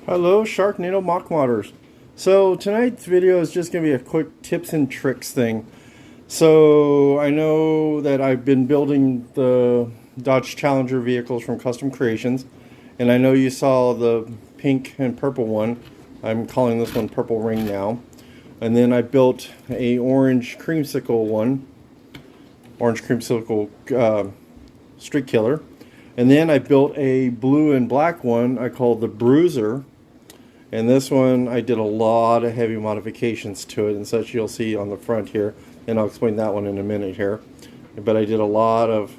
Hello Sharknado Mock Modders. So tonight's video is just going to be a quick tips and tricks thing. So I know that I've been building the Dodge Challenger vehicles from Custom Creations, and I know you saw the pink and purple one. I'm calling this one Purple Ring now. And then I built a orange creamsicle one, orange creamsicle street killer. And then I built a blue and black one I called the Bruiser. And this one, I did a lot of heavy modifications to it and such. You'll see on the front here, and I'll explain that one in a minute here. But I did a lot of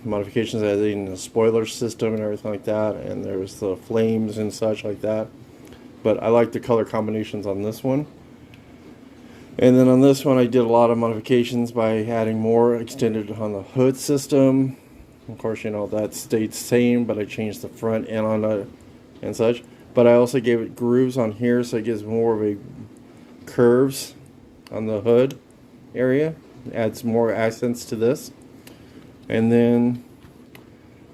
modifications, adding the spoiler system and everything like that, and there was the flames and such like that. But I like the color combinations on this one. And then on this one, I did a lot of modifications by adding more extended on the hood system. Of course, you know, that stayed the same, but I changed the front end on it and such. But I also gave it grooves on here, so it gives more of a curves on the hood area. Adds more accents to this. And then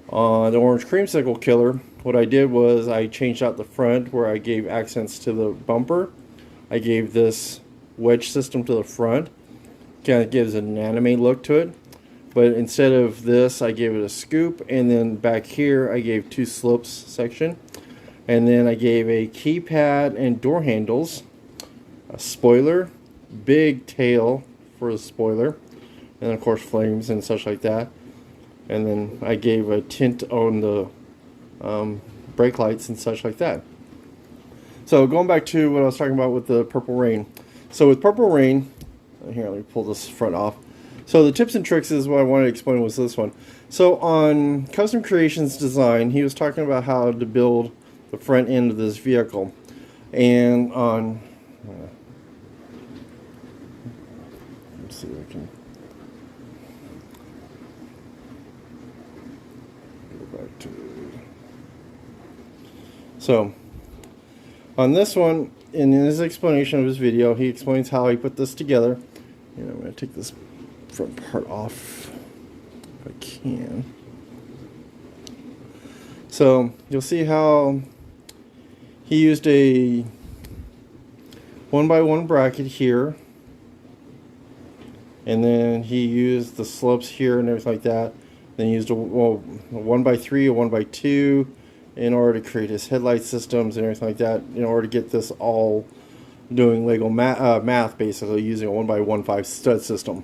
on the orange creamsicle killer, what I did was I changed out the front where I gave accents to the bumper. I gave this wedge system to the front. Kind of gives an anime look to it. But instead of this, I gave it a scoop, and then back here I gave two slopes section. And then I gave a keypad and door handles, a spoiler, big tail for the spoiler, and of course flames and such like that. And then I gave a tint on the brake lights and such like that. So going back to what I was talking about with the Purple Rain. So with Purple Rain, here, let me pull this front off. So the tips and tricks is what I wanted to explain was this one. So on Custom Creations Design, he was talking about how to build the front end of this vehicle. And on, let's see if I can go back to. So on this one, in his explanation of his video, he explains how he put this together. And I'm going to take this front part off if I can. So you'll see how he used a 1x1 bracket here, and then he used the slopes here and everything like that. Then he used a 1x3, a 1x2 in order to create his headlight systems and everything like that, in order to get this all doing Lego math, basically using a 1x15 stud system.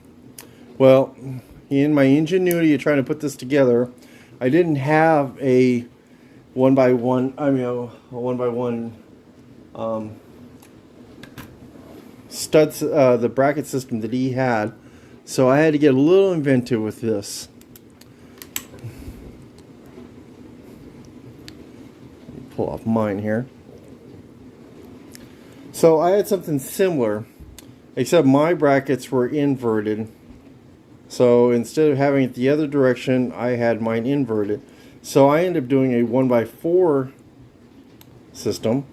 Well, in my ingenuity of trying to put this together, I didn't have a 1x1, I mean a 1x1 studs, the bracket system that he had, so I had to get a little inventive with this. Pull off mine here. So I had something similar, except my brackets were inverted. So instead of having it the other direction, I had mine inverted. So I ended up doing a 1x4 system.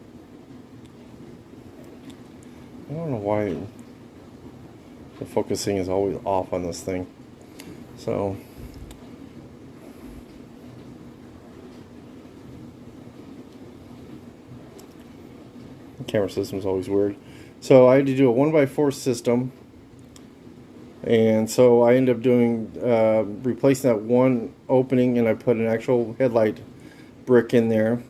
I don't know why the focusing is always off on this thing. So the camera system is always weird. So I had to do a 1x4 system. And so I ended up doing replacing that one opening, and I put an actual headlight brick in there,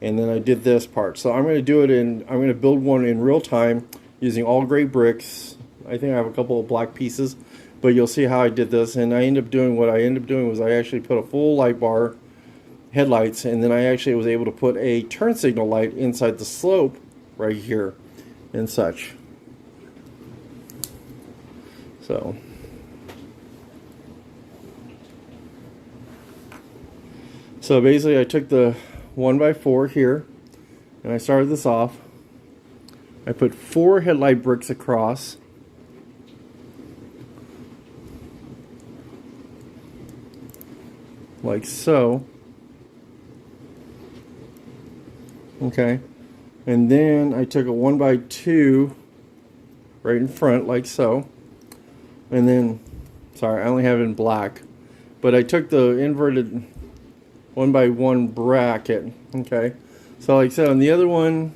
and then I did this part. So I'm going to do it in, I'm going to build one in real time using all gray bricks. I think I have a couple of black pieces, but you'll see how I did this. And I ended up doing, what I ended up doing was I actually put a full light bar headlights, and then I actually was able to put a turn signal light inside the slope right here and such. So basically I took the 1x4 here, and I started this off. I put 4 headlight bricks across. Like so. Okay. And then I took a 1x2 right in front, like so. And then, sorry, I only have it in black, but I took the inverted 1x1 bracket, okay? So like so, and the other one,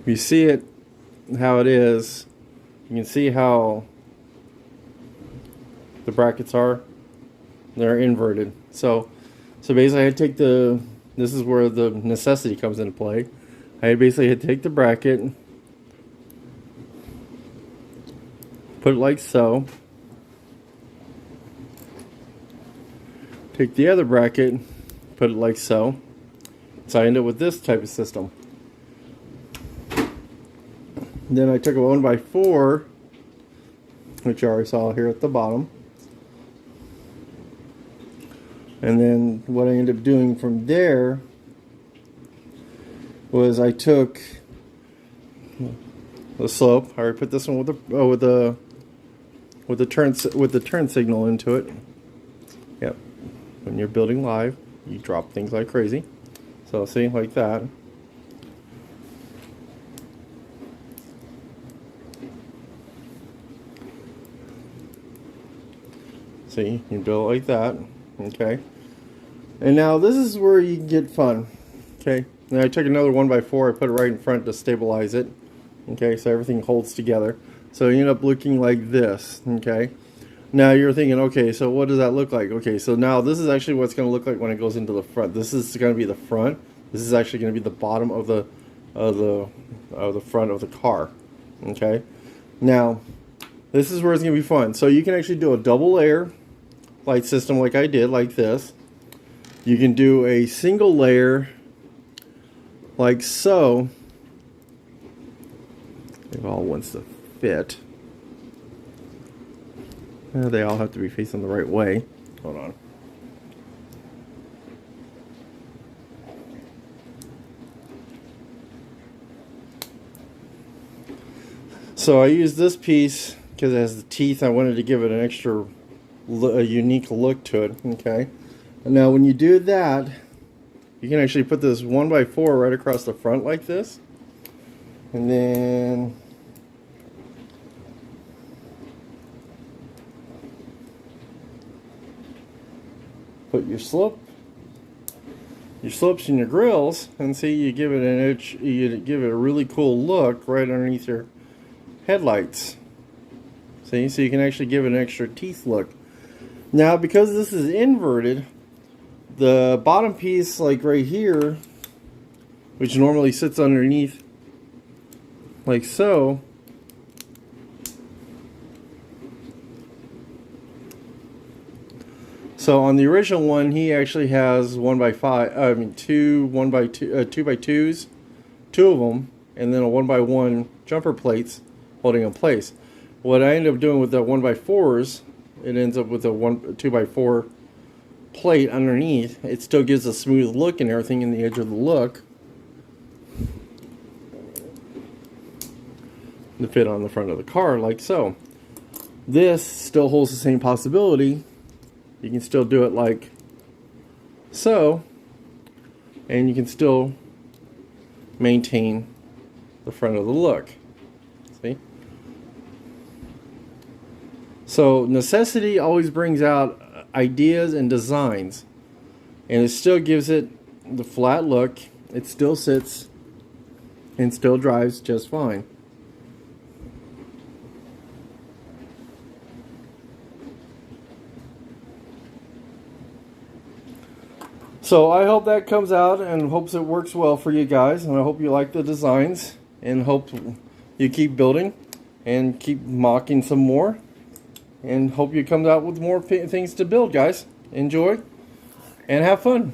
you see it how it is. You can see how the brackets are. They're inverted. So basically, I had to take the. This is where the necessity comes into play. I basically had to take the bracket, put it like so. Take the other bracket, put it like so. So I end up with this type of system. Then I took a 1x4, which you already saw here at the bottom. And then what I ended up doing from there was I took the slope. I already put this one with the turn signal into it. Yep. When you're building live, you drop things like crazy. So see, like that. See, you build it like that. Okay. And now this is where you can get fun. Okay. Now I took another 1x4, I put it right in front to stabilize it. Okay, so everything holds together. So you end up looking like this. Okay. Now you're thinking, okay, so what does that look like? Okay, so now this is actually what it's going to look like when it goes into the front. This is going to be the front. This is actually going to be the bottom of the front of the car. Okay. Now this is where it's going to be fun. So you can actually do a double layer light system like I did, like this. You can do a single layer like so. It all wants to fit. They all have to be facing the right way. Hold on. So I used this piece because it has the teeth. I wanted to give it an extra a unique look to it. Okay. And now when you do that, you can actually put this 1x4 right across the front like this. And then put your slopes and your grills, and see, you give it an edge, you give it a really cool look right underneath your headlights. See, so you can actually give it an extra teeth look. Now, because this is inverted, the bottom piece, like right here, which normally sits underneath like so, so on the original one, he actually has 1x5. I mean, two 2x2s, two of them, and then a 1x1 jumper plates holding in place. What I ended up doing with the 1x4s, it ends up with a 2x4 plate underneath. It still gives a smooth look and everything in the edge of the look to fit on the front of the car, like so. This still holds the same possibility. You can still do it like so, and you can still maintain the front of the look. See? So necessity always brings out ideas and designs, and it still gives it the flat look. It still sits and still drives just fine. So I hope that comes out and hopes it works well for you guys, and I hope you like the designs, and hope you keep building and keep mocking some more, and hope you come out with more things to build, guys. Enjoy and have fun.